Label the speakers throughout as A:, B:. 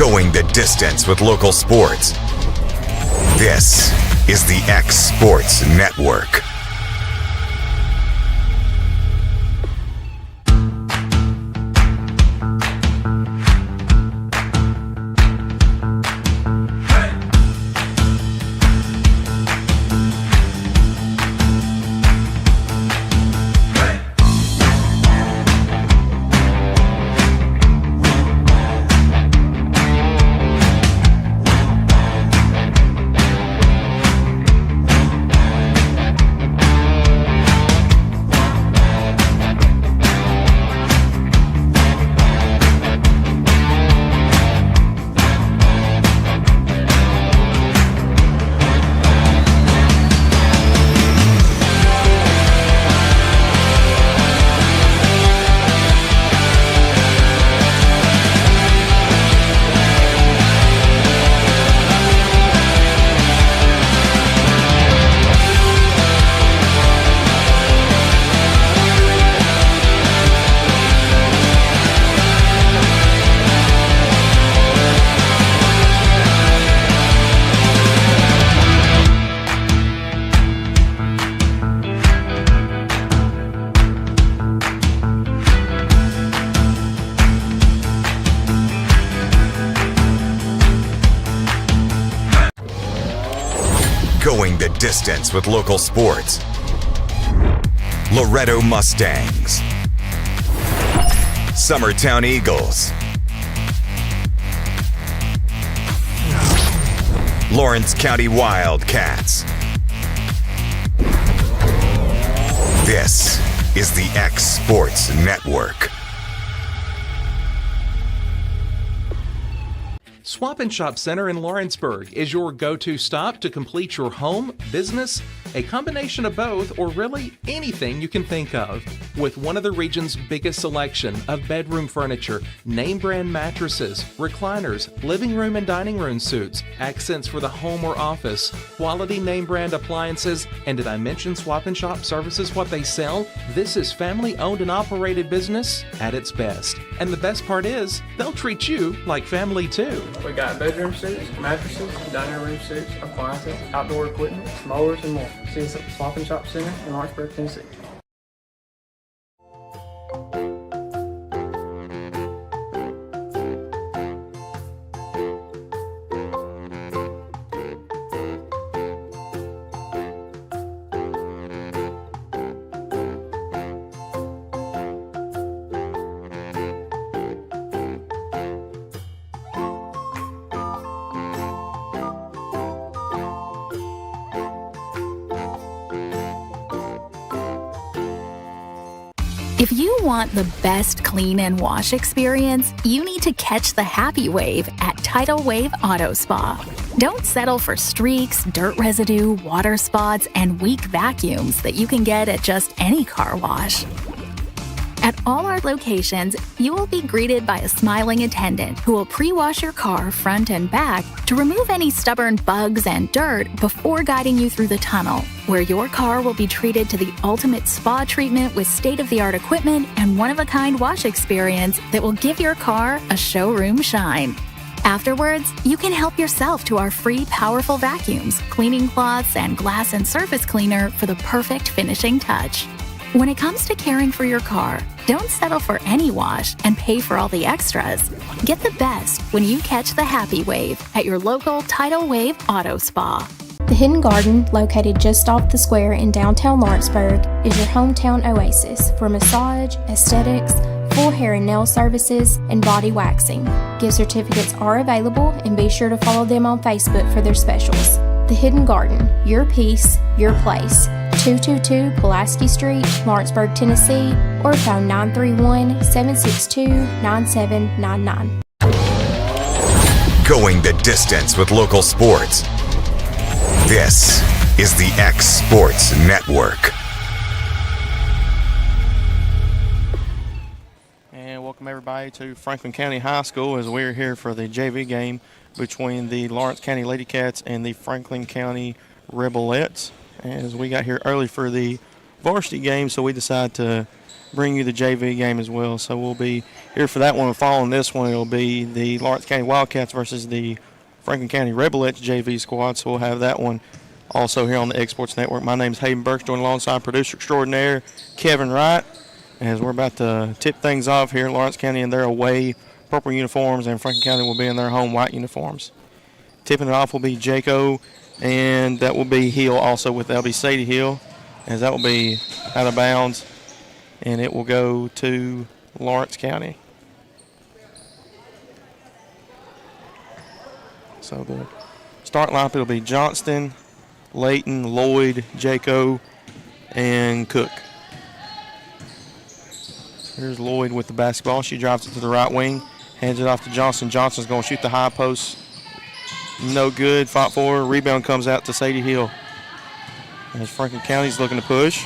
A: Going the distance with local sports. This is the X Sports Network. Going the distance with local sports. Loretto Mustangs. Summertown Eagles. Lawrence County Wildcats. This is the X Sports Network.
B: Swap and Shop Center in Lawrenceburg is your go-to stop to complete your home, business, a combination of both, or really anything you can think of. With one of the region's biggest selection of bedroom furniture, name brand mattresses, recliners, living room and dining room suites, accents for the home or office, quality name brand appliances, and did I mention Swap and Shop services what they sell? This is family owned and operated business at its best. And the best part is, they'll treat you like family too.
C: We got bedroom suites, mattresses, dining room suites, appliances, outdoor equipment, mowers, and more. See us at the Swap and Shop Center in Lawrenceburg, Tennessee.
D: If you want the best clean and wash experience, you need to catch the happy wave at Tidal Wave Auto Spa. Don't settle for streaks, dirt residue, water spots, and weak vacuums that you can get at just any car wash. At all our locations, you will be greeted by a smiling attendant who will pre-wash your car front and back to remove any stubborn bugs and dirt before guiding you through the tunnel, where your car will be treated to the ultimate spa treatment with state-of-the-art equipment and one-of-a-kind wash experience that will give your car a showroom shine. Afterwards, you can help yourself to our free powerful vacuums, cleaning cloths, and glass and surface cleaner for the perfect finishing touch. When it comes to caring for your car, don't settle for any wash and pay for all the extras. Get the best when you catch the happy wave at your local Tidal Wave Auto Spa.
E: The Hidden Garden, located just off the square in downtown Lawrenceburg, is your hometown oasis for massage, aesthetics, full hair and nail services, and body waxing. Gift certificates are available, and be sure to follow them on Facebook for their specials. The Hidden Garden, your peace, your place. 222 Pulaski Street, Lawrenceburg, Tennessee, or phone 931-762-9799.
A: Going the distance with local sports. This is the X Sports Network.
C: And welcome everybody to Franklin County High School as we're here for the JV game between the Lawrence County Lady Cats and the Franklin County Rebelettes. As we got here early for the varsity game, so we decided to bring you the JV game as well. So we'll be here for that one. Following this one, it'll be the Lawrence County Wildcats versus the Franklin County Rebelettes JV squad. So we'll have that one also here on the X Sports Network. My name is Hayden Burks, joined alongside producer extraordinaire Kevin Wright, as we're about to tip things off here. Lawrence County in their away purple uniforms, and Franklin County will be in their home white uniforms. Tipping it off will be Jaco, and that will be Hill also that'll be Sadie Hill, as that will be out of bounds, and it will go to Lawrence County. So the start lineup, it'll be Johnston, Layton, Lloyd, Jaco, and Cook. Here's Lloyd with the basketball. She drives it to the right wing, hands it off to Johnson. Johnson's going to shoot the high post. No good. Fought for. Rebound comes out to Sadie Hill. As Franklin County's looking to push.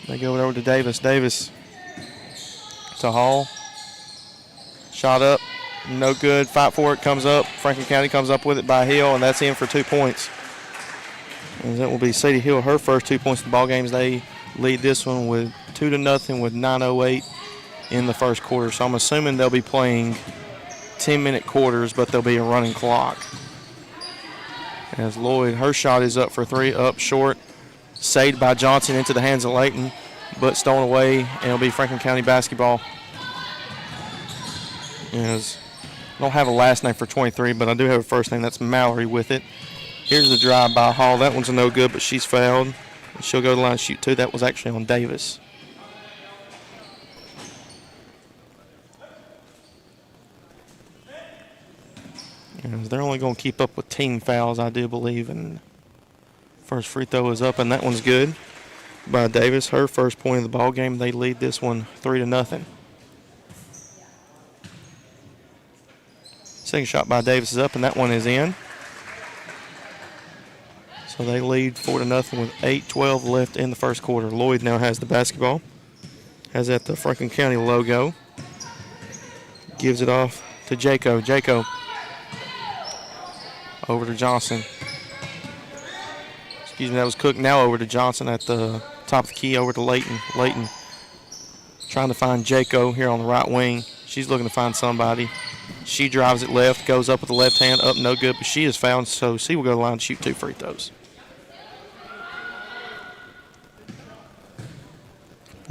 C: They go over to Davis. Davis to Hall. Shot up. No good. Fight for it. Comes up. Franklin County comes up with it by Hill, and that's in for 2 points. And that will be Sadie Hill, her first 2 points in the ball games. They lead this one with 2-0 with 9:08 in the first quarter. So I'm assuming they'll be playing 10-minute quarters, but there'll be a running clock. As Lloyd, her shot is up for three, up short. Saved by Johnson into the hands of Layton, but stolen away, and it'll be Franklin County basketball. As I don't have a last name for 23, but I do have a first name. That's Mallory with it. Here's the drive by Hall. That one's a no good, but she's fouled. She'll go to the line and shoot two. That was actually on Davis. And they're only going to keep up with team fouls, I do believe. And first free throw is up, and that one's good by Davis. Her first point of the ball game. They lead this one 3-0. Second shot by Davis is up, and that one is in. So they lead 4-0 with 8:12 left in the first quarter. Lloyd now has the basketball. Has at the Franklin County logo. Gives it off to Jaco. Jaco over to Johnson. Excuse me, that was Cook. Now over to Johnson at the top of the key, over to Layton. Layton trying to find Jaco here on the right wing. She's looking to find somebody. She drives it left, goes up with the left hand, up no good, but she is fouled, so she will go to the line and shoot 2 free throws.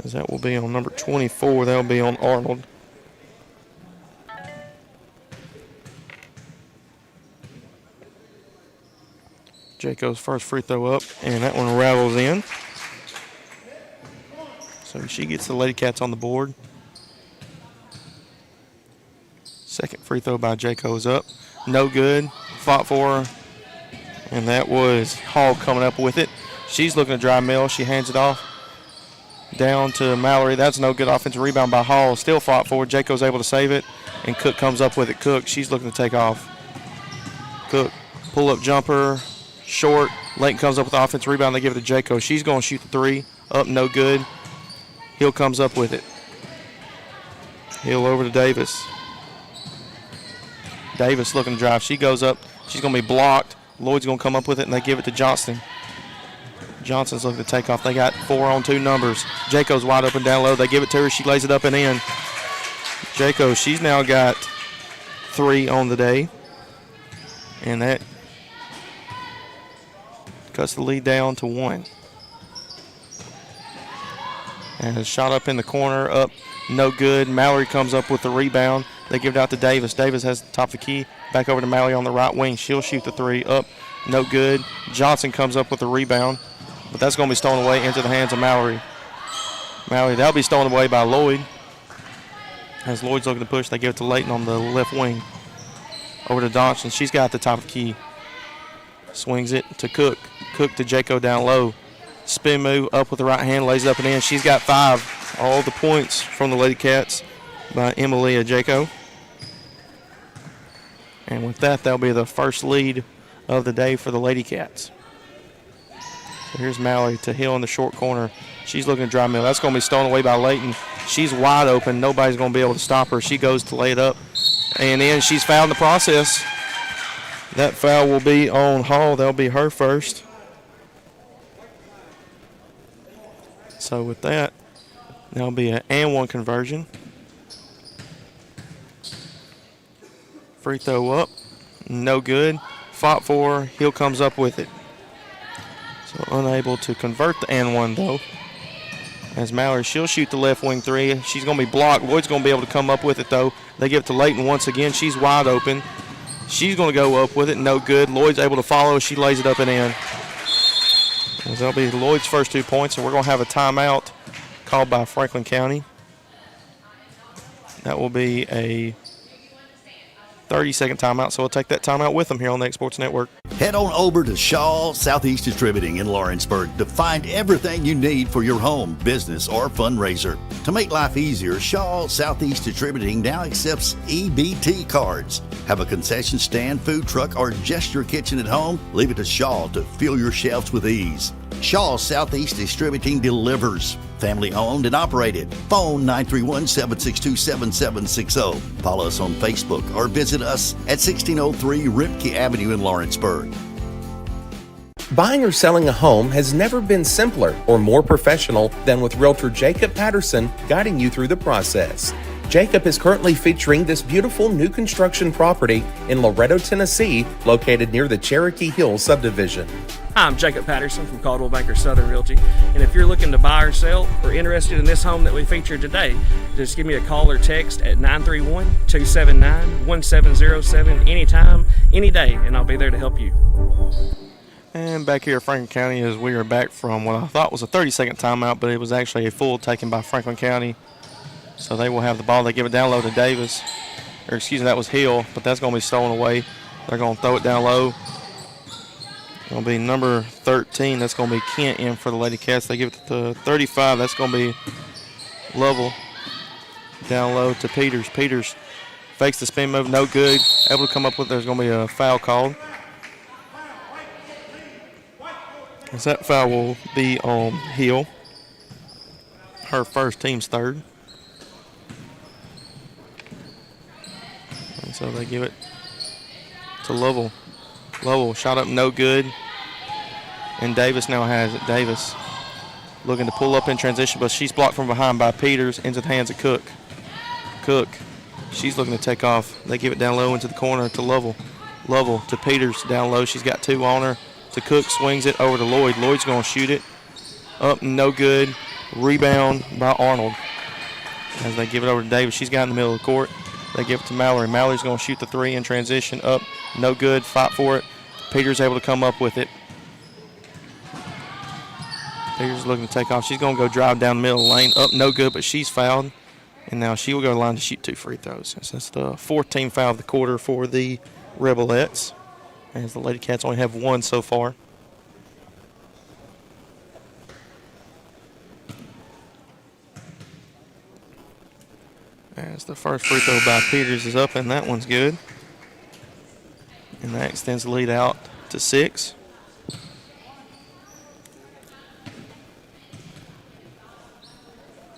C: As that will be on number 24. That will be on Arnold. Jaco's first free throw up, and that one rattles in. So she gets the Lady Cats on the board. Second free throw by Jaco is up. No good. Fought for her. And that was Hall coming up with it. She's looking to drive mill. She hands it off down to Mallory. That's no good. Offensive rebound by Hall. Still fought for. Jaco's able to save it. And Cook comes up with it. Cook, she's looking to take off. Cook, pull-up jumper. Short. Layton comes up with the offensive rebound. They give it to Jaco. She's going to shoot the three. Up, no good. Hill comes up with it. Hill over to Davis. Davis looking to drive. She goes up. She's going to be blocked. Lloyd's going to come up with it, and they give it to Johnston. Johnson's looking to take off. They got 4-on-2 numbers. Jaco's wide open down low. They give it to her. She lays it up and in. Jaco, she's now got 3 on the day. And that cuts the lead down to 1. And a shot up in the corner, up, no good. Mallory comes up with the rebound. They give it out to Davis. Davis has the top of the key. Back over to Mallory on the right wing. She'll shoot the 3, up, no good. Johnson comes up with the rebound, but that's going to be stolen away into the hands of Mallory. Mallory, that'll be stolen away by Lloyd. As Lloyd's looking to push, they give it to Layton on the left wing. Over to Johnson. She's got the top of the key. Swings it to Cook. Cook to Jaco down low. Spin move up with the right hand, lays it up and in. She's got 5. All the points from the Lady Cats by Emilia Jaco. And with that, that'll be the first lead of the day for the Lady Cats. So here's Mallory to Hill in the short corner. She's looking to drive mill. That's going to be stolen away by Layton. She's wide open. Nobody's going to be able to stop her. She goes to lay it up. And then she's fouled in the process. That foul will be on Hall. That'll be her first. So with that, That'll be an and one conversion. Free throw up. No good. Fought for. Hill comes up with it. So unable to convert the and one though. As Mallory, she'll shoot the left wing three. She's going to be blocked. Lloyd's going to be able to come up with it though. They give it to Layton once again. She's wide open. She's going to go up with it. No good. Lloyd's able to follow. She lays it up and in. As that'll be Lloyd's first 2 points, and we're going to have a timeout called by Franklin County. That will be a 30-second timeout, so we'll take that timeout with them here on the X Sports Network.
F: Head on over to Shaw Southeast Distributing in Lawrenceburg to find everything you need for your home, business, or fundraiser. To make life easier, Shaw Southeast Distributing now accepts EBT cards. Have a concession stand, food truck, or just your kitchen at home? Leave it to Shaw to fill your shelves with ease. Shaw Southeast Distributing delivers. Family owned and operated. Phone 931-762-7760. Follow us on Facebook or visit us at 1603 Ripke Avenue in Lawrenceburg.
B: Buying or selling a home has never been simpler or more professional than with Realtor Jacob Patterson guiding you through the process. Jacob is currently featuring this beautiful new construction property in Loretto, Tennessee, located near the Cherokee Hills subdivision.
G: Hi, I'm Jacob Patterson from Caldwell Banker Southern Realty, and if you're looking to buy or sell or interested in this home that we featured today, just give me a call or text at 931-279-1707 anytime, any day, and I'll be there to help you.
C: And back here at Franklin County as we are back from what I thought was a 30-second timeout, but it was actually a full taken by Franklin County. So they will have the ball. They give it down low to Davis. Or excuse me, that was Hill, but that's going to be stolen away. They're going to throw it down low. Going to be number 13. That's going to be Kent in for the Lady Cats. They give it to 35. That's going to be Lovell. Down low to Peters. Peters fakes the spin move. No good. Able to come up with it. There's going to be a foul called. As that foul will be on Hill. Her first, team's third. And so they give it to Lovell. Lovell shot up, no good. And Davis now has it. Davis looking to pull up in transition, but she's blocked from behind by Peters into the hands of Cook. Cook, she's looking to take off. They give it down low into the corner to Lovell. Lovell to Peters down low. She's got two on her. To Cook, swings it over to Lloyd. Lloyd's going to shoot it. Up, no good. Rebound by Arnold. As they give it over to Davis. She's got in the middle of the court. They give it to Mallory. Mallory's going to shoot the three in transition. Up, no good. Fight for it. Peters able to come up with it. Peters looking to take off. She's going to go drive down the middle of the lane. Up, no good, but she's fouled. And now she will go to the line to shoot 2 free throws. So that's the 14th foul of the quarter for the Rebelettes, as the Lady Cats only have 1 so far. As the first free throw by Peters is up, and that one's good. And that extends the lead out to 6.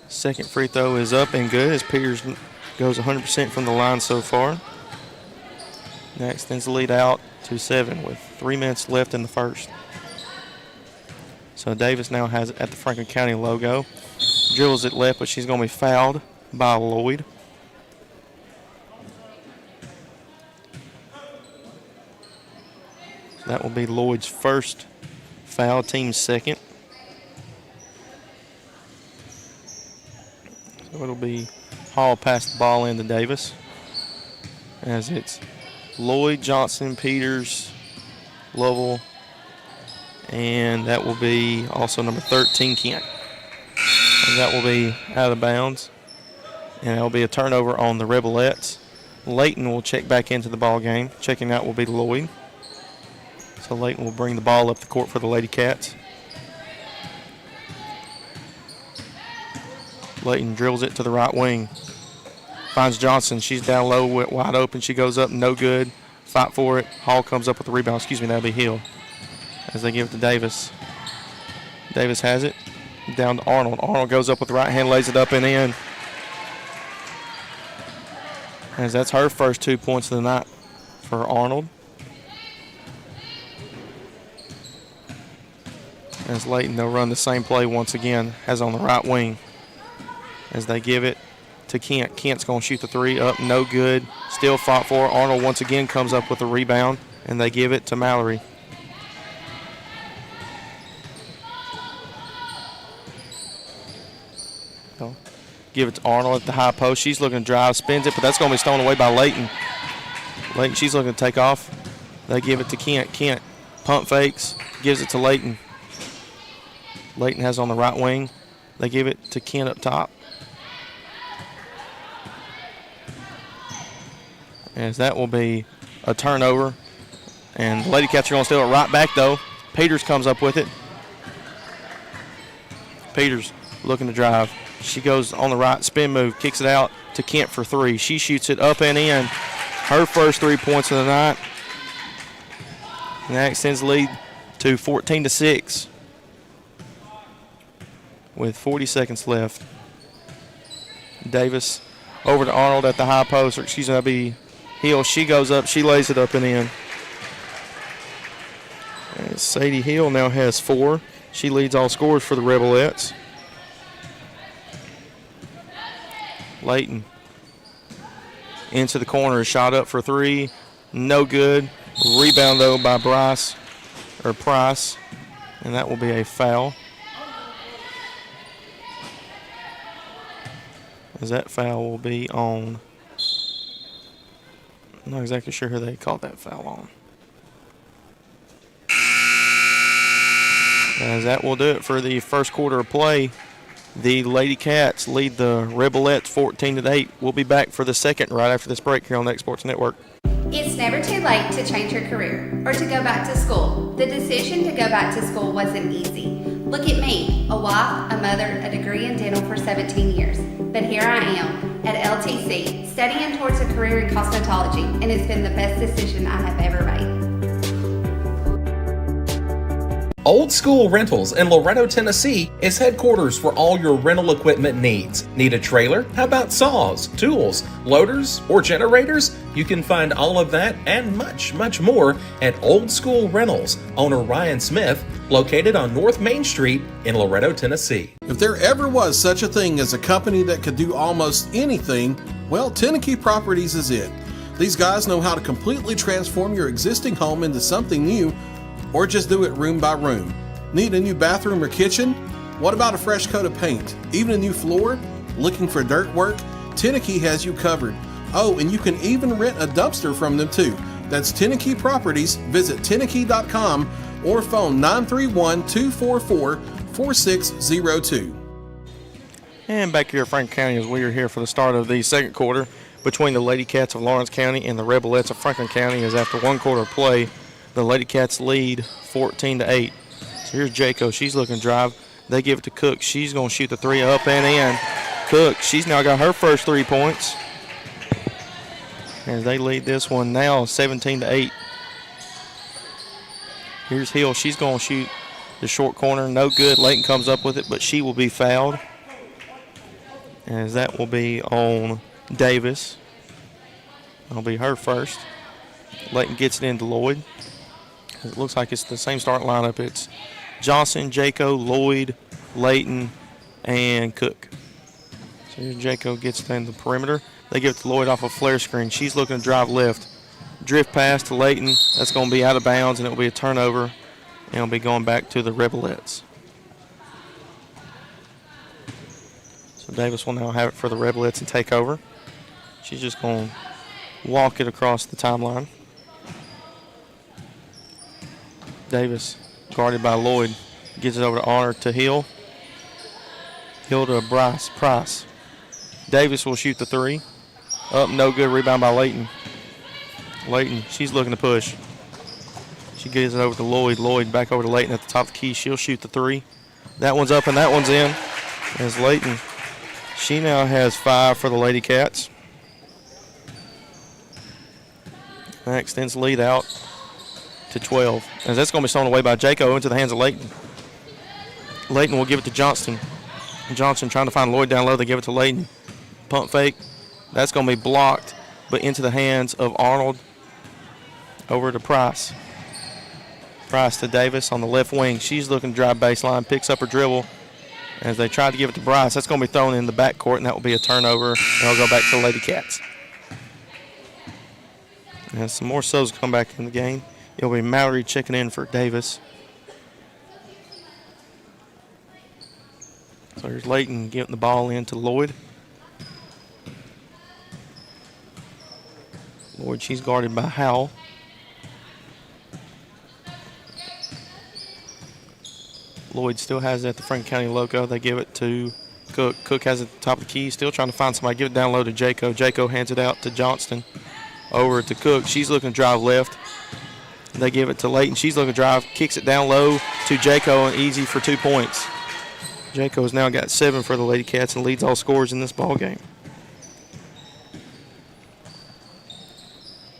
C: Second free throw is up and good as Peters goes 100% from the line so far. That extends the lead out to 7 with 3 minutes left in the first. So Davis now has it at the Franklin County logo. Dribbles it left, but she's going to be fouled by Lloyd. So that will be Lloyd's first foul, team's second. So it'll be Hall pass the ball into Davis, as it's Lloyd, Johnson, Peters, Lovell, and that will be also number 13, Kent. And that will be out of bounds. And it will be a turnover on the Rebelettes. Layton will check back into the ball game. Checking out will be Lloyd. So Layton will bring the ball up the court for the Lady Cats. Layton drills it to the right wing. Finds Johnson. She's down low, wide open. She goes up, no good. Fight for it. Hall comes up with the rebound. Excuse me, that'll be Hill. As they give it to Davis. Davis has it. Down to Arnold. Arnold goes up with the right hand, lays it up and in. As that's her first 2 points of the night for Arnold. As Layton, they'll run the same play once again as on the right wing. as they give it to Kent. Kent's going to shoot the three up, no good. Still fought for. Arnold once again comes up with a rebound, and they give it to Mallory. So, give it to Arnold at the high post. She's looking to drive, spins it, but that's going to be stolen away by Layton. Layton, she's looking to take off. They give it to Kent. Kent pump fakes, gives it to Layton. Layton has on the right wing. They give it to Kent up top. As that will be a turnover. And the Lady Cats are going to steal it right back, though. Peters comes up with it. Peters looking to drive. She goes on the right, spin move, kicks it out to Kent for three. She shoots it up and in. Her first 3 points of the night. And that extends the lead to 14-6 with 40 seconds left. Davis over to Arnold at the high post, or excuse me, that'll be Hill. She goes up, she lays it up and in. And Sadie Hill now has 4. She leads all scorers for the Rebelettes. Layton into the corner, shot up for 3, no good. Rebound though by Price, and that will be a foul. As that foul will be on, I'm not exactly sure who they called that foul on. As that will do it for the first quarter of play. The Lady Cats lead the Rebelettes 14-8. We'll be back for the second right after this break here on the X Sports Network.
H: It's never too late to change your career or to go back to school. The decision to go back to school wasn't easy. Look at me, a wife, a mother, a degree in dental for 17 years. But here I am at LTC studying towards a career in cosmetology, and it's been the best decision I have ever made.
B: Old School Rentals in Loretto, Tennessee is headquarters for all your rental equipment needs. Need a trailer? How about saws, tools, loaders, or generators? You can find all of that and much, much more at Old School Rentals. Owner Ryan Smith, located on North Main Street in Loretto, Tennessee.
I: If there ever was such a thing as a company that could do almost anything, well, Tenneke Properties is it. These guys know how to completely transform your existing home into something new, or just do it room by room. Need a new bathroom or kitchen? What about a fresh coat of paint? Even a new floor? Looking for dirt work? Tenneke has you covered. Oh, and you can even rent a dumpster from them too. That's Tenneke Properties. Visit Tenneke.com or phone 931-244-4602.
C: And back here at Franklin County as we are here for the start of the second quarter between the Lady Cats of Lawrence County and the Rebelettes of Franklin County, as after one quarter of play, the Lady Cats lead 14-8. So here's Jaco. She's looking to drive. They give it to Cook. She's going to shoot the 3 up and in. Cook, she's now got her first 3 points. And they lead this one now 17-8. Here's Hill. She's going to shoot the short corner. No good. Layton comes up with it, but she will be fouled. As that will be on Davis. That'll be her first. Layton gets it into Lloyd. It looks like it's the same starting lineup. It's Johnson, Jaco, Lloyd, Layton, and Cook. So here Jaco gets it in the perimeter. They give it to Lloyd off a flare screen. She's looking to drive left. Drift pass to Layton. That's going to be out of bounds, and it will be a turnover. And it'll be going back to the Rebelettes. So Davis will now have it for the Rebelettes and take over. She's just going to walk it across the timeline. Davis, guarded by Lloyd, gives it over to Honor to Hill. Hill to Price. Davis will shoot the 3. Up, no good. Rebound by Layton. Layton, she's looking to push. She gives it over to Lloyd. Lloyd back over to Layton at the top of the key. She'll shoot the 3. That one's up and that one's in. As Layton, she now has 5 for the Lady Cats. That extends the lead out to 12. As that's going to be stolen away by Jaco into the hands of Layton. Layton will give it to Johnston. Johnson trying to find Lloyd down low. They give it to Layton. Pump fake. That's going to be blocked, but into the hands of Arnold. Over to Price. Price to Davis on the left wing. She's looking to drive baseline. Picks up her dribble. as they tried to give it to Bryce. That's going to be thrown in the backcourt, and that will be a turnover. And it'll go back to the Lady Cats. And some more subs come back in the game. It'll be Mallory checking in for Davis. So here's Layton getting the ball in to Lloyd. Lloyd, she's guarded by Howell. Lloyd still has it at the Franklin County logo. They give it to Cook. Cook has it at the top of the key, still trying to find somebody. Give it down low to Jaco. Jaco hands it out to Johnston. Over to Cook. She's looking to drive left. They give it to Layton. She's looking to drive. Kicks it down low to Jaco, and easy for 2 points. Jaco has now got 7 for the Lady Cats and leads all scorers in this ball game.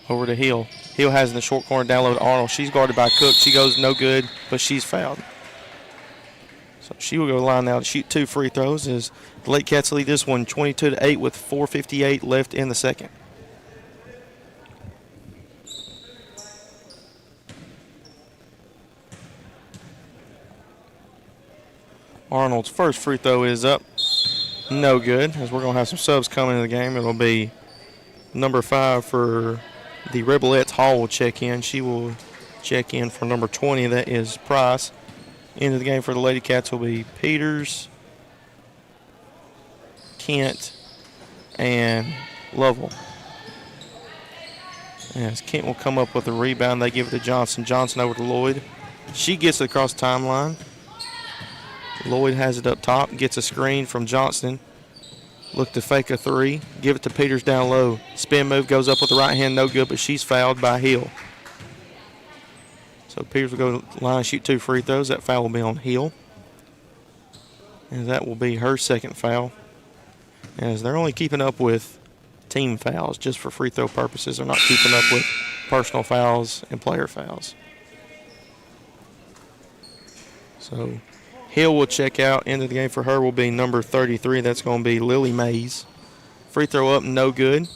C: Over to Hill. Hill has in the short corner down low to Arnold. She's guarded by Cook. She goes no good, but she's fouled. So she will go to the line now to shoot 2 free throws as the Lady Cats lead this one 22-8 with 4:58 left in the second. Arnold's first free throw is up. No good, as we're going to have some subs coming in the game. It'll be number 5 for the Rebelettes. Hall will check in. She will check in for number 20. That is Price. Into the game for the Lady Cats will be Peters, Kent, and Lovell. As Kent will come up with a rebound, they give it to Johnson. Johnson over to Lloyd. She gets it across the timeline. Lloyd has it up top, gets a screen from Johnston. Look to fake a 3, give it to Peters down low. Spin move, goes up with the right hand, no good, but she's fouled by Hill. So Peters will go to the line and shoot 2 free throws. That foul will be on Hill. And that will be her second foul. As they're only keeping up with team fouls just for free throw purposes. They're not keeping up with personal fouls and player fouls. So Hill will check out. Into the game for her will be number 33. That's going to be Lily Mays. Free throw up, no good.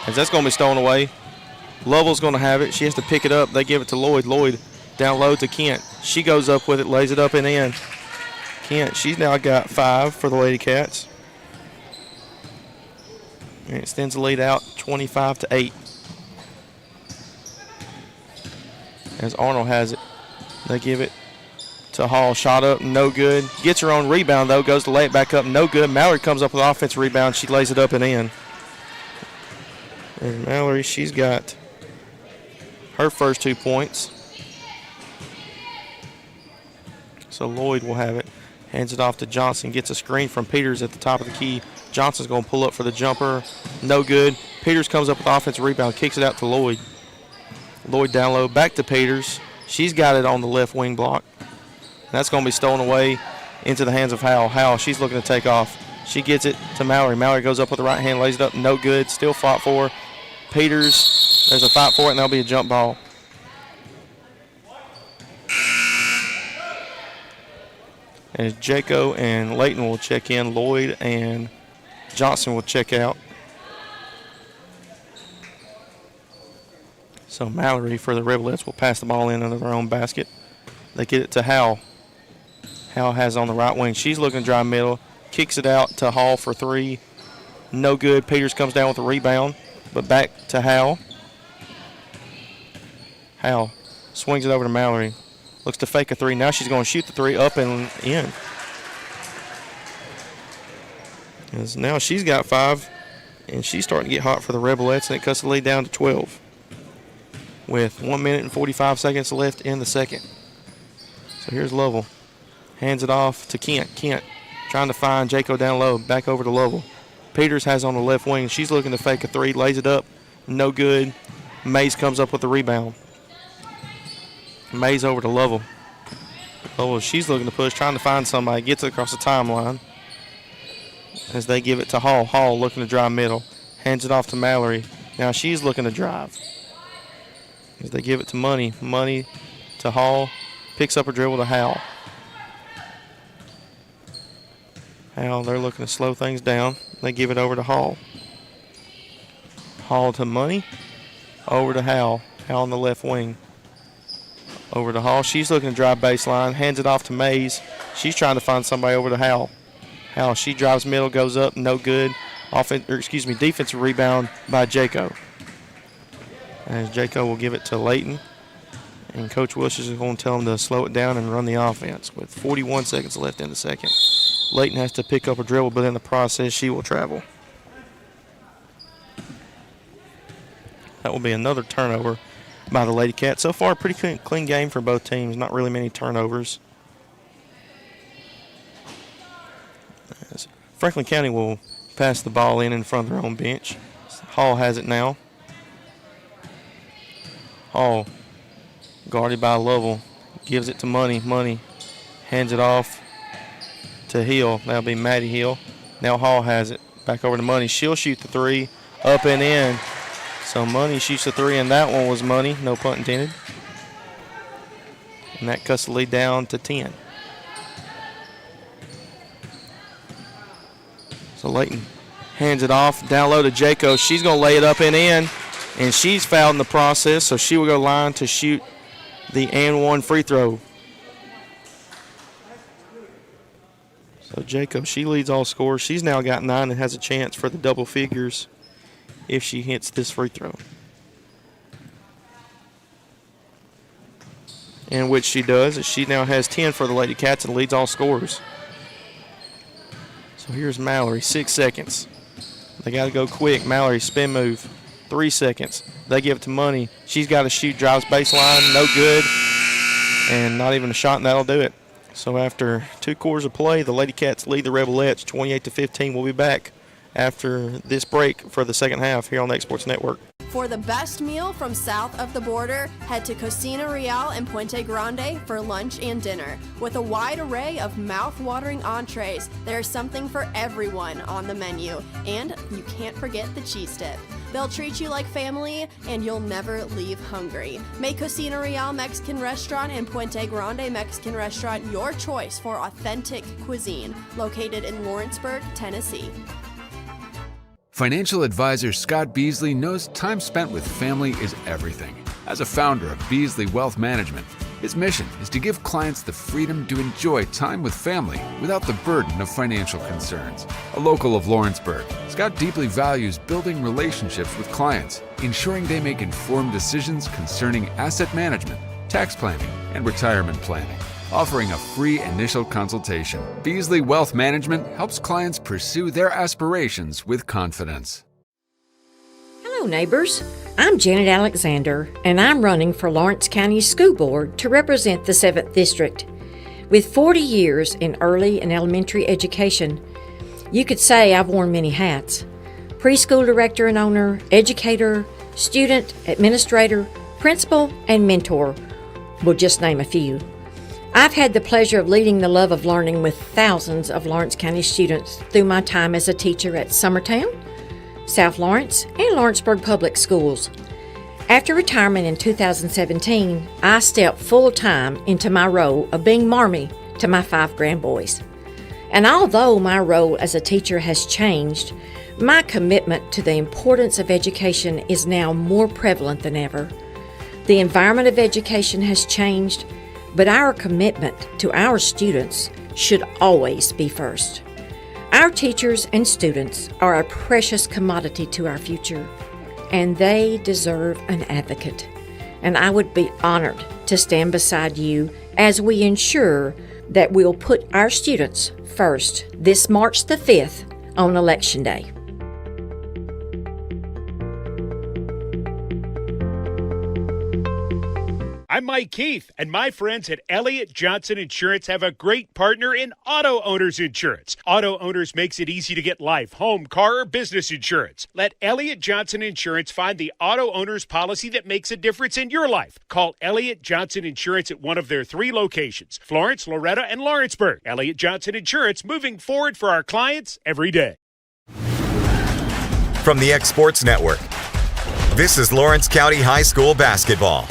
C: As that's going to be stolen away. Lovell's going to have it. She has to pick it up. They give it to Lloyd. Lloyd down low to Kent. She goes up with it, lays it up and in. Kent, she's now got 5 for the Lady Cats. And it extends the lead out 25-8. As Arnold has it. They give it to Hall. Shot up, no good. Gets her own rebound, though. Goes to lay it back up, no good. Mallory comes up with an offensive rebound. She lays it up and in. And Mallory, she's got her first 2 points. So Lloyd will have it. Hands it off to Johnson. Gets a screen from Peters at the top of the key. Johnson's going to pull up for the jumper. No good. Peters comes up with the offensive rebound. Kicks it out to Lloyd. Lloyd down low. Back to Peters. She's got it on the left wing block. That's going to be stolen away into the hands of Howell. Howell, she's looking to take off. She gets it to Mallory. Mallory goes up with the right hand, lays it up. No good. Still fought for. Peters, there's a fight for it, and that'll be a jump ball. As Jaco and Layton will check in, Lloyd and Johnson will check out. So Mallory for the Rebelettes will pass the ball in under their own basket. They get it to Howell. Howell has it on the right wing. She's looking to drive middle. Kicks it out to Hall for 3. No good. Peters comes down with a rebound. But back to Howell. Howell swings it over to Mallory. Looks to fake a 3. Now she's going to shoot the 3 up and in. As now she's got 5. And she's starting to get hot for the Rebelettes. And it cuts the lead down to 12. With 1 minute and 45 seconds left in the second. So here's Lovell. Hands it off to Kent. Kent trying to find Jaco down low. Back over to Lovell. Peters has on the left wing. She's looking to fake a 3. Lays it up. No good. Mays comes up with the rebound. Mays over to Lovell. Lovell, she's looking to push, trying to find somebody. Gets it across the timeline. As they give it to Hall. Hall looking to drive middle. Hands it off to Mallory. Now she's looking to drive. As they give it to Money. Money to Hall. Picks up a dribble to Howell. Howell, they're looking to slow things down. They give it over to Hall. Hall to Money. Over to Howell. Howell on the left wing. Over to Hall. She's looking to drive baseline. Hands it off to Mays. She's trying to find somebody over to Howell. Howell, she drives middle, goes up, no good. Defensive rebound by Jaco. As Jaco will give it to Layton. And Coach Wilsh is going to tell him to slow it down and run the offense. With 41 seconds left in the second. Layton has to pick up a dribble, but in the process, she will travel. That will be another turnover by the Lady Cats. So far, pretty clean game for both teams. Not really many turnovers. As Franklin County will pass the ball in front of their own bench. Hall has it now. Hall, guarded by Lovell, gives it to Money. Money hands it off to Hill. That'll be Maddie Hill. Now Hall has it. Back over to Money. She'll shoot the three. Up and in. So Money shoots the three, and that one was Money. No pun intended. And that cuts the lead down to 10. So Layton hands it off. Down low to Jaco. She's going to lay it up and in. And she's fouled in the process, so she will go line to shoot the and one free throw. So Jacob, she leads all scorers. She's now got 9 and has a chance for the double figures if she hits this free throw. And which she does, as she now has 10 for the Lady Cats and leads all scorers. So here's Mallory, 6 seconds. They got to go quick. Mallory, spin move. 3 seconds. They give it to Money. She's got to shoot, drives baseline, no good. And not even a shot, and that'll do it. So after 2 quarters of play, the Lady Cats lead the Rebelettes 28-15. We'll be back after this break for the second half here on the X Sports Network.
J: For the best meal from south of the border, head to Cocina Real in Puente Grande for lunch and dinner. With a wide array of mouth-watering entrees, there's something for everyone on the menu. And you can't forget the cheese dip. They'll treat you like family, and you'll never leave hungry. Make Cocina Real Mexican Restaurant and Puente Grande Mexican Restaurant your choice for authentic cuisine, located in Lawrenceburg, Tennessee.
K: Financial advisor Scott Beasley knows time spent with family is everything. As a founder of Beasley Wealth Management, his mission is to give clients the freedom to enjoy time with family without the burden of financial concerns. A local of Lawrenceburg, Scott deeply values building relationships with clients, ensuring they make informed decisions concerning asset management, tax planning, and retirement planning. Offering a free initial consultation, Beasley Wealth Management helps clients pursue their aspirations with confidence.
L: Hello, neighbors. I'm Janet Alexander, and I'm running for Lawrence County School Board to represent the 7th District. With 40 years in early and elementary education, you could say I've worn many hats. Preschool director and owner, educator, student, administrator, principal, and mentor, we'll just name a few. I've had the pleasure of leading the love of learning with thousands of Lawrence County students through my time as a teacher at Summertown, South Lawrence, and Lawrenceburg Public Schools. After retirement in 2017, I stepped full-time into my role of being Marmee to my 5 grandboys. And although my role as a teacher has changed, my commitment to the importance of education is now more prevalent than ever. The environment of education has changed, but our commitment to our students should always be first. Our teachers and students are a precious commodity to our future, and they deserve an advocate. And I would be honored to stand beside you as we ensure that we'll put our students first this March the 5th on Election Day.
M: I'm Mike Keith, and my friends at Elliott Johnson Insurance have a great partner in Auto Owners Insurance. Auto Owners makes it easy to get life, home, car, or business insurance. Let Elliott Johnson Insurance find the Auto Owners policy that makes a difference in your life. Call Elliott Johnson Insurance at one of their 3 locations, Florence, Loretto, and Lawrenceburg. Elliott Johnson Insurance, moving forward for our clients every day.
A: From the X Sports Network, this is Lawrence County High School basketball.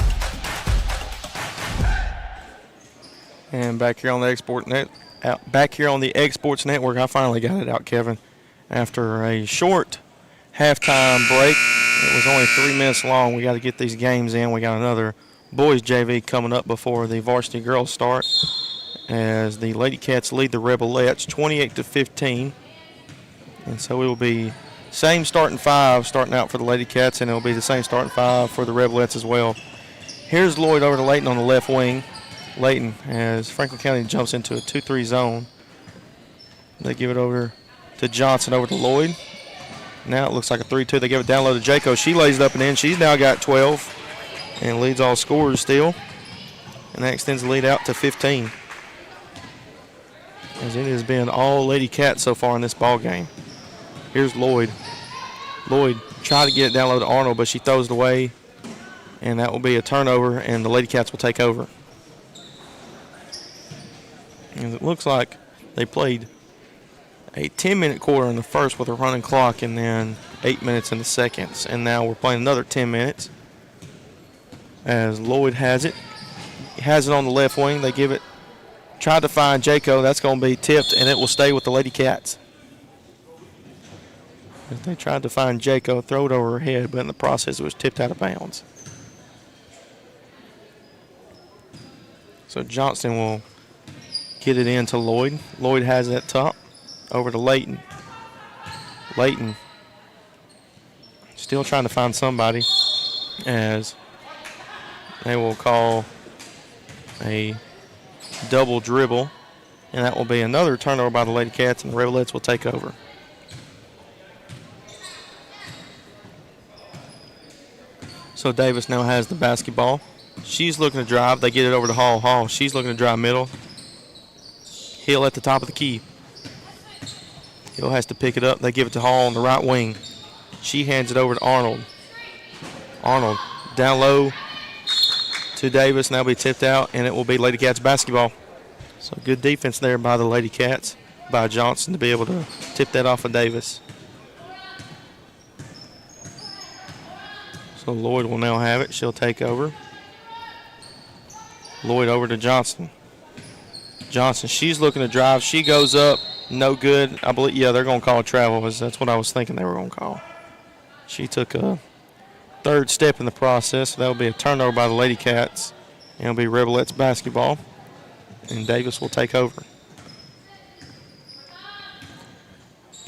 C: And back here on the X Sports Network, I finally got it out, Kevin. After a short halftime break, It was only 3 minutes long. We got to get these games in. We got another boys JV coming up before the varsity girls start, as the Lady Cats lead the Rebelettes 28-15. And so it will be same starting five starting out for the Lady Cats, and it will be the same starting five for the Rebelettes as well. Here's Lloyd over to Layton on the left wing. Layton, as Franklin County jumps into a 2-3 zone. They give it over to Johnson, over to Lloyd. Now it looks like a 3-2. They give it down low to Jaco. She lays it up and in. She's now got 12 and leads all scorers still. And that extends the lead out to 15. As it has been all Lady Cats so far in this ball game. Here's Lloyd. Lloyd tried to get it down low to Arnold, but she throws it away. And that will be a turnover, and the Lady Cats will take over. And it looks like they played a 10-minute quarter in the first with a running clock, and then 8 minutes in the seconds. And now we're playing another 10 minutes as Lloyd has it. He has it on the left wing. They give it, tried to find Jaco. That's going to be tipped, and it will stay with the Lady Cats. As they tried to find Jaco, throw it over her head, but in the process it was tipped out of bounds. So Johnston will get it into Lloyd. Lloyd has it at top. Over to Layton. Layton still trying to find somebody, as they will call a double dribble, and that will be another turnover by the Lady Cats, and the Rebelettes will take over. So Davis now has the basketball. She's looking to drive. They get it over to Hall. Hall, she's looking to drive middle. Hill at the top of the key. Hill has to pick it up. They give it to Hall on the right wing. She hands it over to Arnold. Arnold down low to Davis, and that'll be tipped out, and it will be Lady Cats basketball. So good defense there by the Lady Cats, by Johnson, to be able to tip that off of Davis. So Lloyd will now have it. She'll take over. Lloyd over to Johnson. Johnson, she's looking to drive. She goes up. No good. I believe, yeah, they're going to call travel. That's what I was thinking they were going to call. She took a third step in the process. So that will be a turnover by the Lady Cats. And it'll be Rebelettes basketball. And Davis will take over.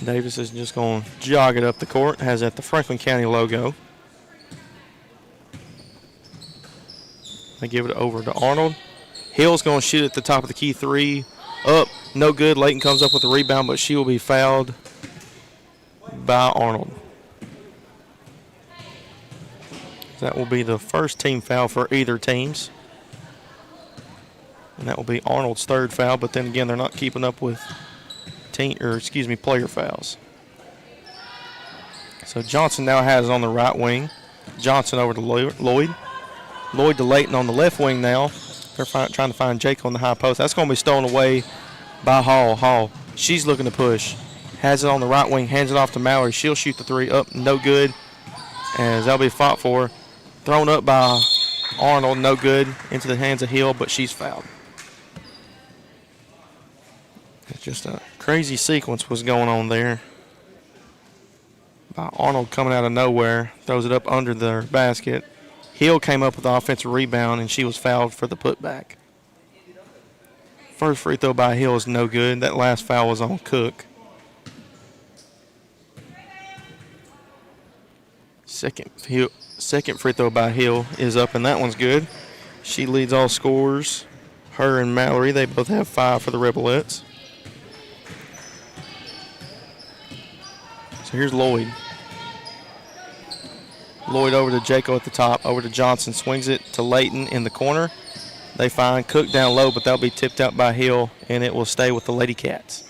C: Davis is just going to jog it up the court. Has at the Franklin County logo. They give it over to Arnold. Hill's going to shoot at the top of the key three. Up, no good. Layton comes up with the rebound, but she will be fouled by Arnold. That will be the first team foul for either teams. And that will be Arnold's third foul, but then again, they're not keeping up with player fouls. So Johnson now has it on the right wing. Johnson over to Lloyd. Lloyd to Layton on the left wing now. They're trying to find Jake on the high post. That's going to be stolen away by Hall. Hall, she's looking to push. Has it on the right wing, hands it off to Mallory. She'll shoot the three. Up, no good. As that'll be fought for. Thrown up by Arnold, no good. Into the hands of Hill, but she's fouled. It's just a crazy sequence was going on there. By Arnold coming out of nowhere. Throws it up under the basket. Hill came up with the offensive rebound, and she was fouled for the putback. First free throw by Hill is no good. That last foul was on Cook. Second free throw by Hill is up, and that one's good. She leads all scorers. Her and Mallory, they both have 5 for the Rebelettes. So here's Lloyd. Lloyd over to Jaco at the top, over to Johnson, swings it to Layton in the corner. They find Cook down low, but that'll be tipped out by Hill, and it will stay with the Lady Cats.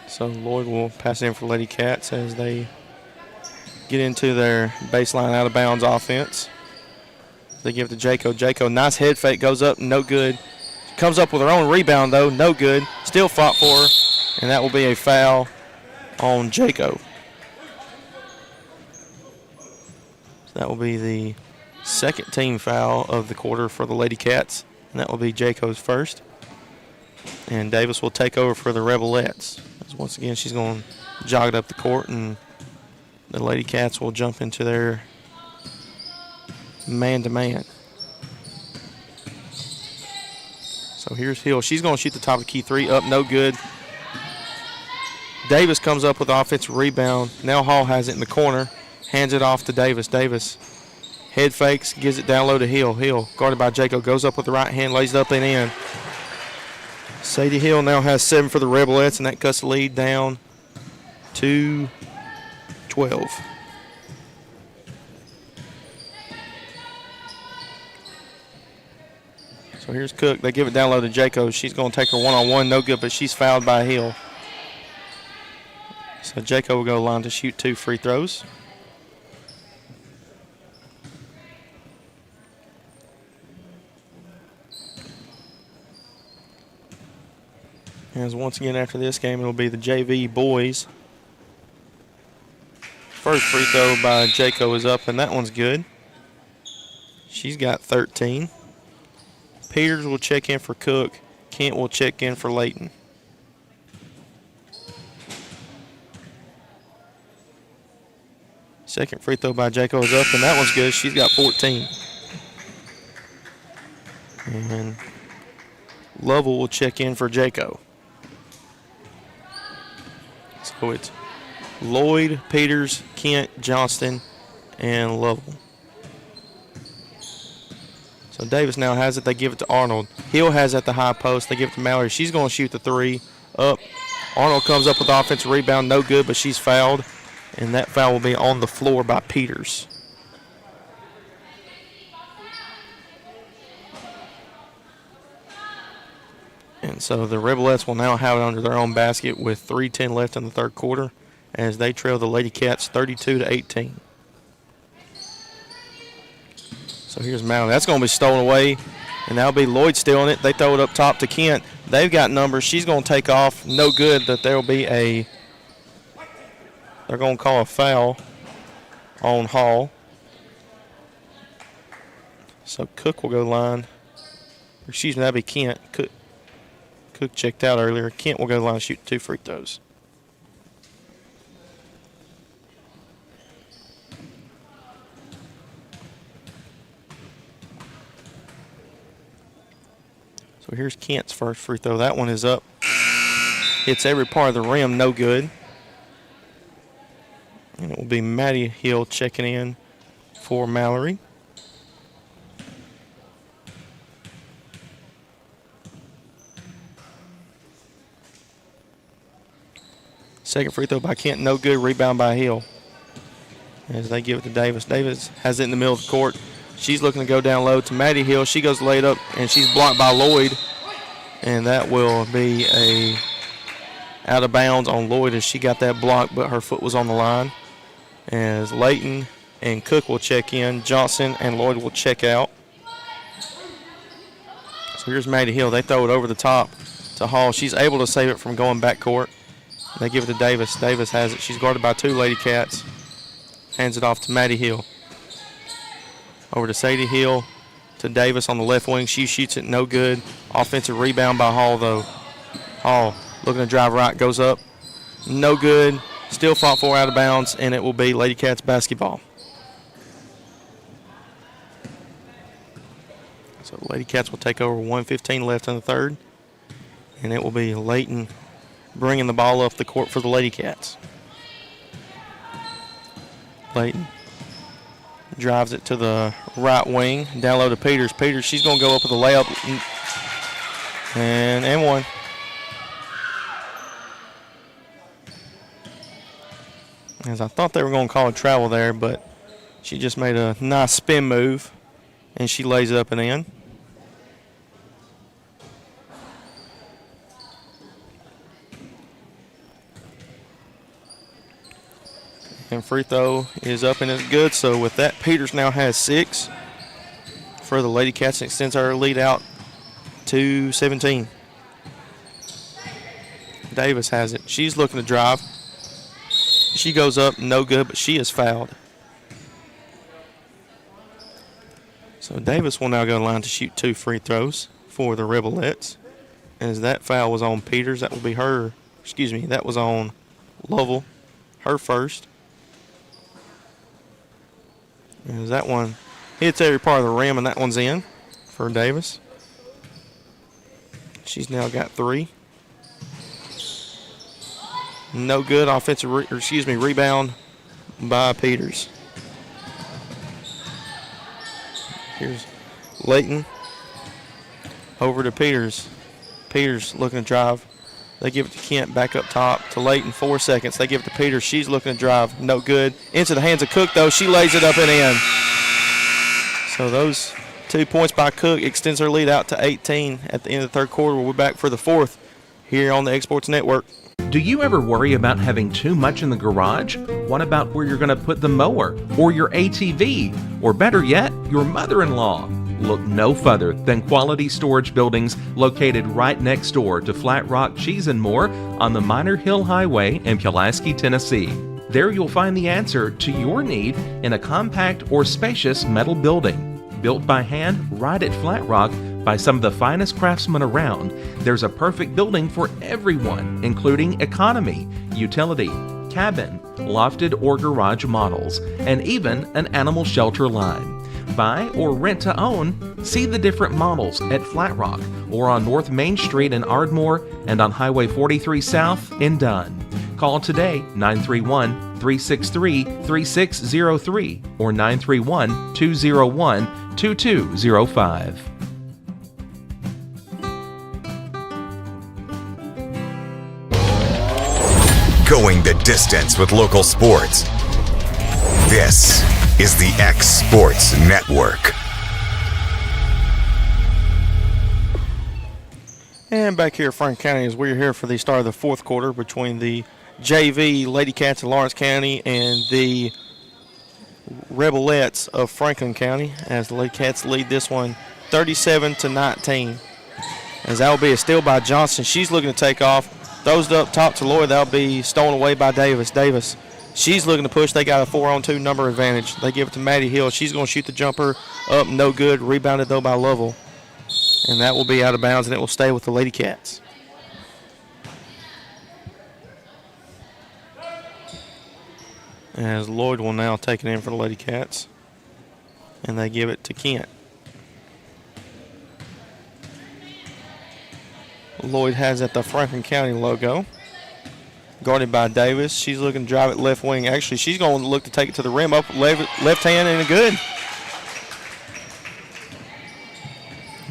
C: So Lloyd will pass it in for Lady Cats as they get into their baseline out of bounds offense. They give it to Jaco. Jaco, nice head fake, goes up, no good. Comes up with her own rebound, though, no good. Still fought for her, and that will be a foul on Jaco. So that will be the second team foul of the quarter for the Lady Cats, and that will be Jaco's first. And Davis will take over for the Rebelettes as As once again, she's going to jog it up the court, and the Lady Cats will jump into their man-to-man. So here's Hill. She's going to shoot the top of the key three. Up, no good. Davis comes up with the offensive rebound. Now Hall has it in the corner. Hands it off to Davis. Davis head fakes, gives it down low to Hill. Hill, guarded by Jaco, goes up with the right hand, lays it up and in. Sadie Hill now has 7 for the Rebelettes, and that cuts the lead down to 12. So here's Cook. They give it down low to Jaco. She's going to take her one-on-one. No good, but she's fouled by Hill. So Jaco will go line to shoot 2 free throws. As once again after this game, it'll be the JV boys. First free throw by Jaco is up, and that one's good. She's got 13. Peters will check in for Cook. Kent will check in for Layton. Second free throw by Jaco is up, and that one's good. She's got 14. And Lovell will check in for Jaco. So it's Lloyd, Peters, Kent, Johnston, and Lovell. So Davis now has it. They give it to Arnold. Hill has it at the high post. They give it to Mallory. She's going to shoot the 3. Up. Arnold comes up with the offensive rebound. No good, but she's fouled. And that foul will be on the floor by Peters. And so the Rebelettes will now have it under their own basket with 3:10 left in the third quarter as they trail the Lady Cats 32-18. So here's Mallory. That's going to be stolen away, and that'll be Lloyd stealing it. They throw it up top to Kent. They've got numbers. She's going to take off. No good, but there will be a – they're going to call a foul on Hall. So Cook will go line. Excuse me, that'll be Kent. Cook checked out earlier. Kent will go to the line and shoot 2 free throws. So here's Kent's first free throw. That one is up. Hits every part of the rim, no good. And it will be Maddie Hill checking in for Mallory. Second free throw by Kent, no good. Rebound by Hill as they give it to Davis. Davis has it in the middle of the court. She's looking to go down low to Maddie Hill. She goes laid up, and she's blocked by Lloyd. And that will be a out of bounds on Lloyd as she got that block, but her foot was on the line. As Layton and Cook will check in, Johnson and Lloyd will check out. So here's Maddie Hill. They throw it over the top to Hall. She's able to save it from going back court. They give it to Davis. Davis has it. She's guarded by 2 Lady Cats. Hands it off to Maddie Hill. Over to Sadie Hill to Davis on the left wing. She shoots it, no good. Offensive rebound by Hall, though. Hall looking to drive right, goes up. No good. Still fought for out of bounds, and it will be Lady Cats basketball. So Lady Cats will take over. 1:15 left in the third. And it will be Layton bringing the ball up the court for the Lady Cats. Layton drives it to the right wing, down low to Peters. Peters, she's going to go up with a layup, and one. As I thought they were going to call a travel there, but she just made a nice spin move, and she lays it up and in. And free throw is up and it's good. So with that, Peters now has 6 for the Lady Cats and extends her lead out to 17. Davis has it. She's looking to drive. She goes up, no good, but she is fouled. So Davis will now go to line to shoot 2 free throws for the Rebelettes. As that foul was on Peters, that will be her excuse me, that was on Lovell, her first. As that one hits every part of the rim, and that one's in for Davis. She's now got 3. No good. Offensive, rebound by Peters. Here's Layton over to Peters. Peters looking to drive. They give it to Kent back up top to Layton. 4 seconds. They give it to Peters. She's looking to drive. No good. Into the hands of Cook, though. She lays it up and in. So those 2 points by Cook extends her lead out to 18 at the end of the third quarter. We'll be back for the fourth here on the Exports Network.
B: Do you ever worry about having too much in the garage? What about where you're going to put the mower, or your ATV, or better yet, your mother-in-law? Look no further than Quality Storage Buildings, located right next door to Flat Rock Cheese and More on the Minor Hill Highway in Pulaski, Tennessee. There you'll find the answer to your need in a compact or spacious metal building. Built by hand right at Flat Rock by some of the finest craftsmen around, there's a perfect building for everyone, including economy, utility, cabin, lofted or garage models, and even an animal shelter line. Buy or rent to own, see the different models at Flat Rock or on North Main Street in Ardmore and on Highway 43 South in Dunn. Call today 931-363-3603 or 931-201-2205.
A: Going the distance with local sports. This is the X Sports Network.
C: And back here at Franklin County as we're here for the start of the fourth quarter between the JV Lady Cats of Lawrence County and the Rebelettes of Franklin County, as the Lady Cats lead this one 37-19. As that will be a steal by Johnson. She's looking to take off. Throws it up top to Lloyd. That'll be stolen away by Davis. Davis, she's looking to push. They got a 4-on-2 number advantage. They give it to Maddie Hill. She's going to shoot the jumper up. No good. Rebounded, though, by Lovell. And that will be out of bounds, and it will stay with the Lady Cats. As Lloyd will now take it in for the Lady Cats. And they give it to Kent. Lloyd has at the Franklin County logo. Guarded by Davis. She's looking to drive it left wing. Actually, she's going to look to take it to the rim. Up left hand and a good.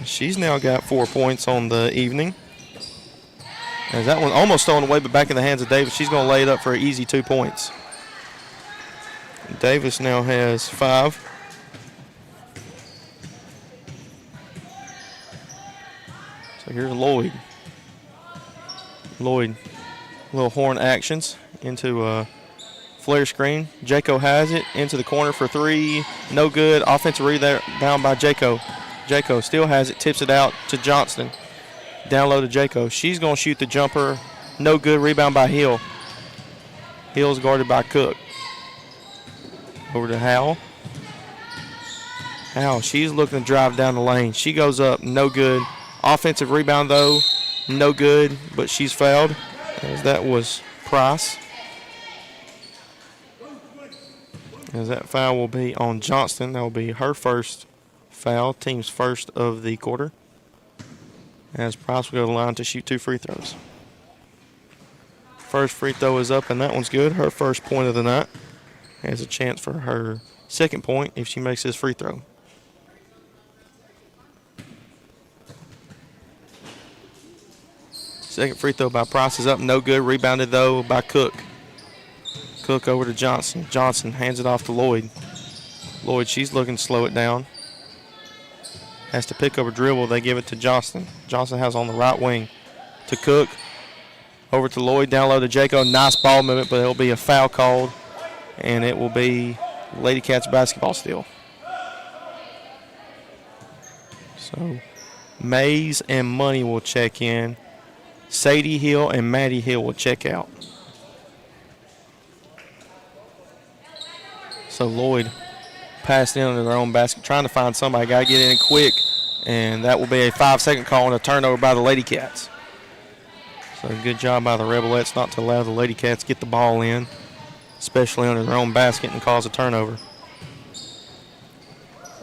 C: She's now got 4 points on the evening. As that one almost stolen away, but back in the hands of Davis. She's going to lay it up for an easy 2 points. Davis now has 5. So here's Lloyd. Lloyd, little horn actions into a flare screen. Jaco has it into the corner for 3. No good. Offensive rebound by Jaco. Jaco still has it, tips it out to Johnston. Down low to Jaco. She's going to shoot the jumper. No good. Rebound by Hill. Hill's guarded by Cook. Over to Howell. Howell, she's looking to drive down the lane. She goes up. No good. Offensive rebound, though. No good, but she's fouled. As that was Price. As that foul will be on Johnston. That will be her first foul, team's first of the quarter. As Price will go to the line to shoot 2 free throws. First free throw is up, and that one's good. Her first point of the night. Has a chance for her second point if she makes this free throw. Second free throw by Price is up, no good. Rebounded, though, by Cook. Cook over to Johnson. Johnson hands it off to Lloyd. Lloyd, she's looking to slow it down. Has to pick up a dribble. They give it to Johnston. Johnson has on the right wing to Cook. Over to Lloyd, down low to Jaco. Nice ball movement, but it'll be a foul called, and it will be Lady Cats basketball still. So Mays and Money will check in. Sadie Hill and Maddie Hill will check out. So Lloyd passed in under their own basket, trying to find somebody. Got to get in quick, and that will be a 5-second call and a turnover by the Lady Cats. So good job by the Rebelettes not to allow the Lady Cats get the ball in, especially under their own basket, and cause a turnover.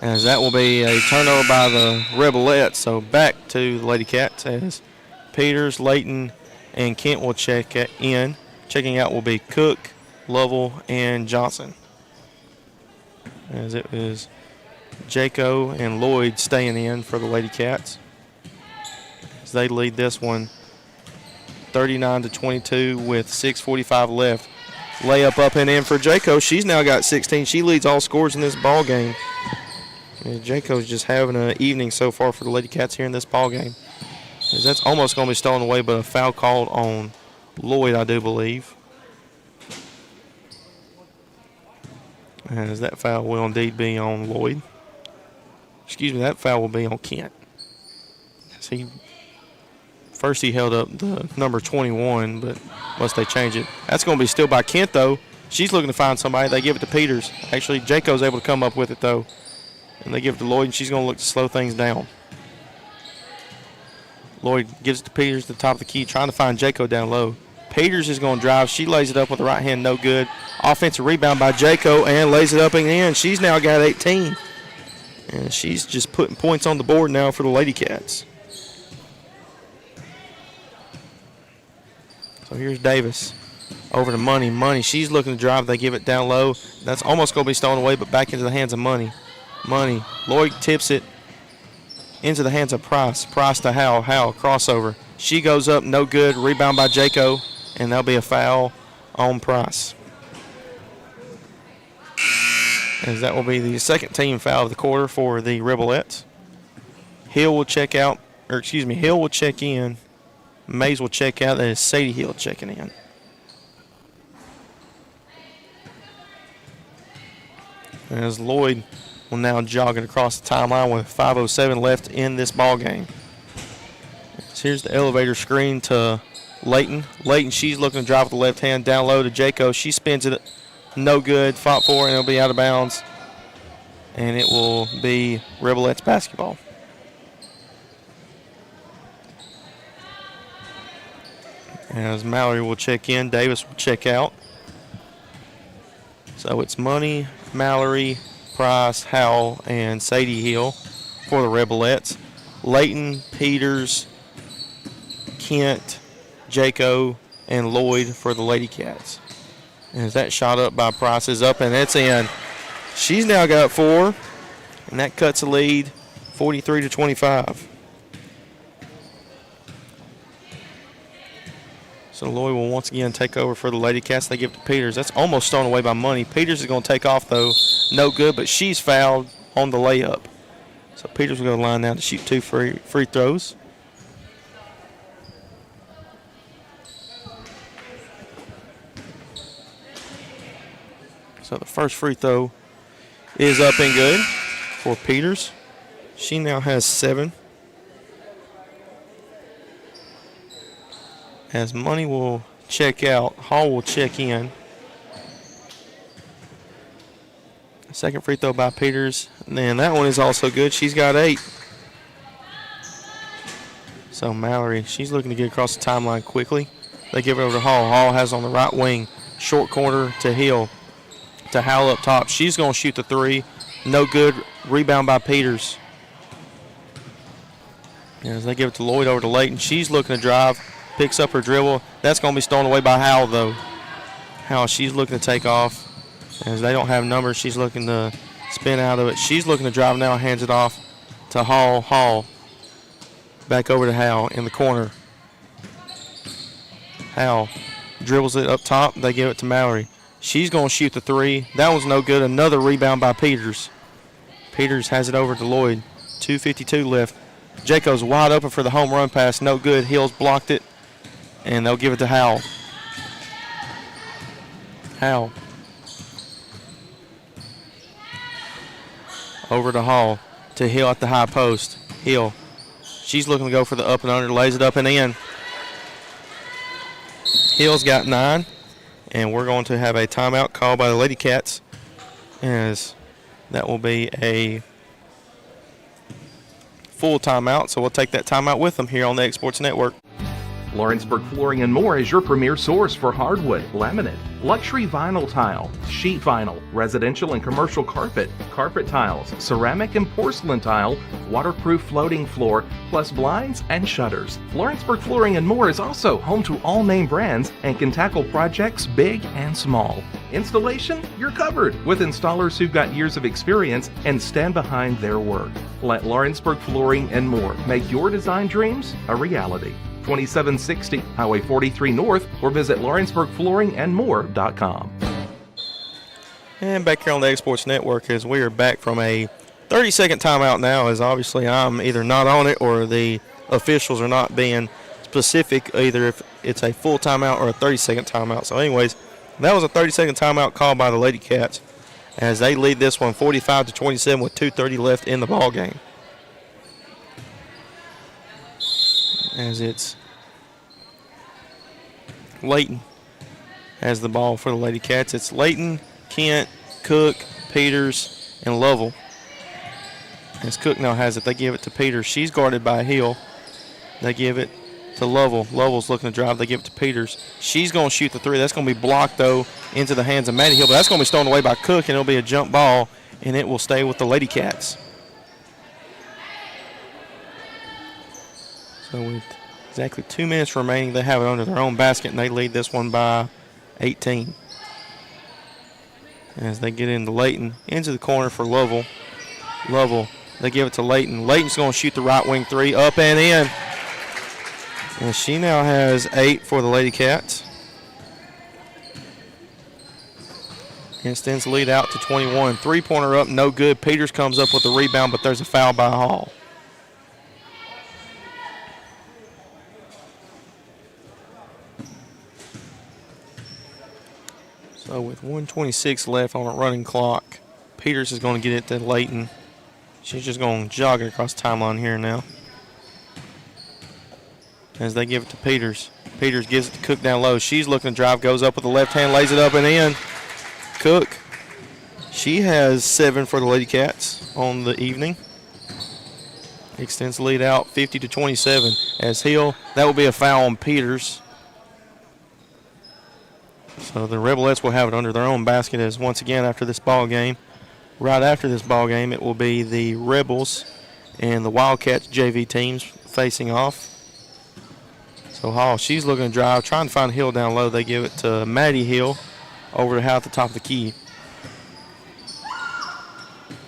C: As that will be a turnover by the Rebelettes. So back to the Lady Cats as Peters, Layton, and Kent will check in. Checking out will be Cook, Lovell, and Johnson. As it was Jaco and Lloyd staying in for the Lady Cats. As they lead this one 39-22 with 6:45 left. Layup up and in for Jaco. She's now got 16. She leads all scores in this ball game. Jaco's just having an evening so far for the Lady Cats here in this ball game. As that's almost going to be stolen away, but a foul called on Lloyd, I do believe. As that foul will indeed be on Lloyd. Excuse me, that foul will be on Kent. See, first he held up the number 21, but once they change it. That's going to be still by Kent, though. She's looking to find somebody. They give it to Peters. Actually, Jaco's able to come up with it, though. And they give it to Lloyd, and she's going to look to slow things down. Lloyd gives it to Peters at the top of the key, trying to find Jaco down low. Peters is going to drive. She lays it up with the right hand, no good. Offensive rebound by Jaco, and lays it up again. She's now got 18. And she's just putting points on the board now for the Lady Cats. So here's Davis over to Money. Money, she's looking to drive. They give it down low. That's almost going to be stolen away, but back into the hands of Money. Money. Lloyd tips it into the hands of Price. Price to Howell. Howell, crossover. She goes up, no good. Rebound by Jaco, and that'll be a foul on Price. As that will be the second team foul of the quarter for the Rebelettes. Hill will check out, or excuse me, Hill will check in. Mays will check out. That is Sadie Hill checking in. As Lloyd will now jogging across the timeline with 5:07 left in this ball game. So here's the elevator screen to Layton. Layton, she's looking to drive with the left hand down low to Jaco. She spins it, no good, fought for, and it'll be out of bounds. And it will be Rebelettes basketball. As Mallory will check in, Davis will check out. So it's Money, Mallory, Price, Howell, and Sadie Hill for the Rebelettes. Layton, Peters, Kent, Jaco, and Lloyd for the Lady Cats. And as that shot up by Price is up, and it's in. She's now got 4, and that cuts the lead 43-25. So Lloyd will once again take over for the Lady Cats. They give it to Peters. That's almost stolen away by Money. Peters is going to take off, though. No good, but she's fouled on the layup. So Peters will go to the line now to shoot 2 free throws. So the first free throw is up and good for Peters. She now has 7. As Money will check out, Hall will check in. Second free throw by Peters. And then that one is also good. She's got 8. So Mallory, she's looking to get across the timeline quickly. They give it over to Hall. Hall has on the right wing. Short corner to Hill. To Howell up top. She's going to shoot the 3. No good. Rebound by Peters. And as they give it to Lloyd over to Layton, she's looking to drive. Picks up her dribble. That's going to be stolen away by Howell, though. Howell, she's looking to take off. As they don't have numbers, she's looking to spin out of it. She's looking to drive now, hands it off to Hall. Hall back over to Howell in the corner. Howell dribbles it up top. They give it to Mallory. She's going to shoot the 3. That one's no good. Another rebound by Peters. Peters has it over to Lloyd. 2:52 left. Jaco's wide open for the home run pass. No good. Hills blocked it. And they'll give it to Howell. Howell. Over to Hall. To Hill at the high post. Hill. She's looking to go for the up and under. Lays it up and in. Hill's got 9. And we're going to have a timeout called by the Lady Cats. As that will be a full timeout. So we'll take that timeout with them here on the X Sports Network.
B: Lawrenceburg Flooring and More is your premier source for hardwood, laminate, luxury vinyl tile, sheet vinyl, residential and commercial carpet, carpet tiles, ceramic and porcelain tile, waterproof floating floor, plus blinds and shutters. Lawrenceburg Flooring and More is also home to all name brands and can tackle projects big and small. Installation? You're covered with installers who've got years of experience and stand behind their work. Let Lawrenceburg Flooring and More make your design dreams a reality. 2760 Highway 43 North, or visit LawrenceburgFlooringandMore.com.
C: And back here on the X Sports Network, as we are back from a 30-second timeout now, as obviously I'm either not on it or the officials are not being specific, either if it's a full timeout or a 30-second timeout. So anyways, that was a 30-second timeout called by the Lady Cats as they lead this one 45-27 with 2:30 left in the ball game. As it's Layton has the ball for the Lady Cats. It's Layton, Kent, Cook, Peters, and Lovell. As Cook now has it, they give it to Peters. She's guarded by Hill. They give it to Lovell. Lovell's looking to drive. They give it to Peters. She's going to shoot the three. That's going to be blocked, though, into the hands of Maddie Hill. But that's going to be stolen away by Cook, and it'll be a jump ball, and it will stay with the Lady Cats. So with exactly 2 minutes remaining, they have it under their own basket, and they lead this one by 18. As they get into Layton, into the corner for Lovell. Lovell, they give it to Layton. Layton's going to shoot the right wing three, up and in. And she now has 8 for the Lady Cats. And extends the lead out to 21. Three-pointer up, no good. Peters comes up with the rebound, but there's a foul by Hall. So with 1:26 left on a running clock, Peters is going to get it to Layton. She's just going to jog it across the timeline here now. As they give it to Peters. Peters gives it to Cook down low. She's looking to drive, goes up with the left hand, lays it up and in. Cook, she has 7 for the Lady Cats on the evening. Extends the lead out 50-27. As Hill, that will be a foul on Peters. So the Rebelettes will have it under their own basket as once again after this ball game. Right after this ball game, it will be the Rebels and the Wildcats JV teams facing off. So Hall, she's looking to drive, trying to find Hill down low. They give it to Maddie Hill over to Howe at the top of the key.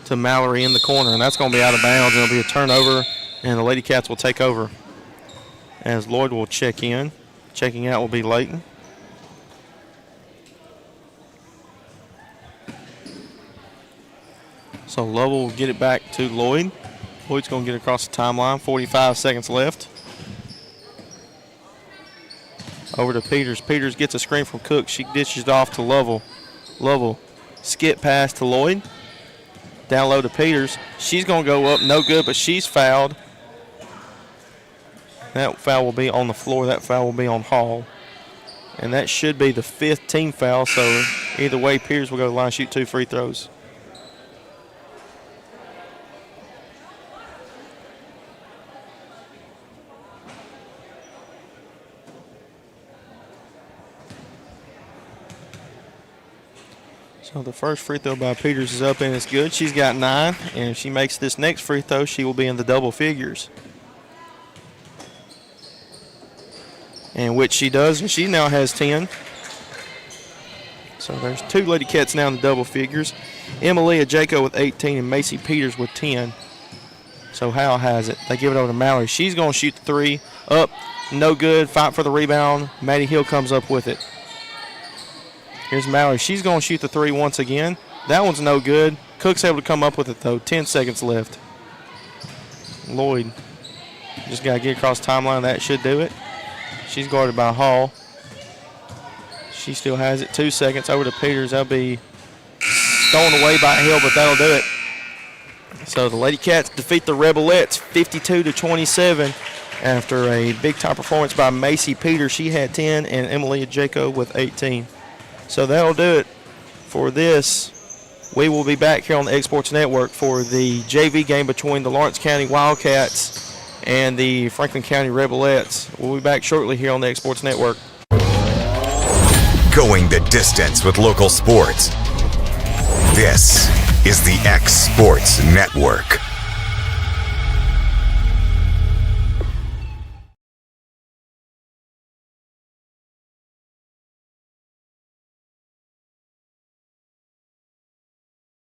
C: To Mallory in the corner, and that's going to be out of bounds. It'll be a turnover, and the Lady Cats will take over. As Lloyd will check in. Checking out will be Layton. So Lovell will get it back to Lloyd. Lloyd's going to get across the timeline. 45 seconds left. Over to Peters. Peters gets a screen from Cook. She dishes it off to Lovell. Lovell skip pass to Lloyd. Down low to Peters. She's going to go up. No good, but she's fouled. That foul will be on the floor. That foul will be on Hall. And that should be the 5th team foul. So either way, Peters will go to the line and shoot 2 free throws. So the first free throw by Peters is up and it's good. She's got 9, and if she makes this next free throw, she will be in the double figures. And which she does, and she now has 10. So there's 2 Lady Cats now in the double figures. Emilia Jaco with 18 and Macy Peters with 10. So Howe has it. They give it over to Mallory. She's going to shoot the 3. Up, no good. Fight for the rebound. Maddie Hill comes up with it. Here's Mallory. She's going to shoot the 3 once again. That one's no good. Cook's able to come up with it, though. 10 seconds left. Lloyd just got to get across the timeline. That should do it. She's guarded by Hall. She still has it. 2 seconds over to Peters. That'll be stolen away by Hill, but that'll do it. So the Lady Cats defeat the Rebelettes 52-27 after a big-time performance by Macy Peters. She had 10, and Emilia Jaco with 18. So that'll do it for this. We will be back here on the X Sports Network for the JV game between the Lawrence County Wildcats and the Franklin County Rebelettes. We'll be back shortly here on the X Sports Network.
A: Going the distance with local sports. This is the X Sports Network.